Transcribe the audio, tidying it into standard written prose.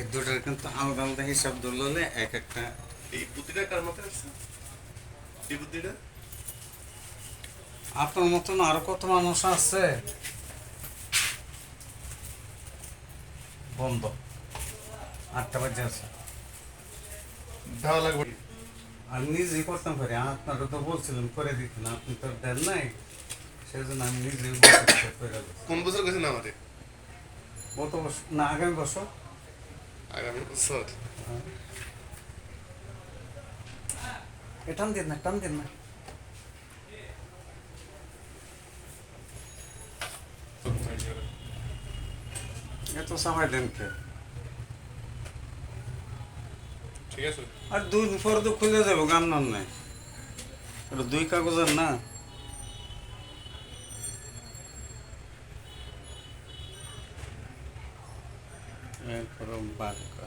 এই দুটার কিন্তু আলাদা আলাদা হিসাব ধরলে এক একটা। এই বুদ্ধিটা কার মাথায় আসছে? এই বুদ্ধিটা আপনার মতন আরো কত মানুষ আছে। বন্ধ 8টা বাজে আছে। দেওয়া লাগবে। আমি নিজেই করতাম পারি, আপনারা তো বলছিলেন করে দিতে না, আপনি তো দেন নাই, সেই জন্য আমি নিজেই করে দিচ্ছি। কোন বছর গেছেন আমারে? গত বছর না আগামী বছর। আগামী বছর। টান দিন না, টান দিন না। এত সময় দেন কে? ঠিক আছে। আর 2 দিন পরে তো খুলে যাবো, গাম নাম নাই, এটা 2 কাগজের না। এরপর বারকা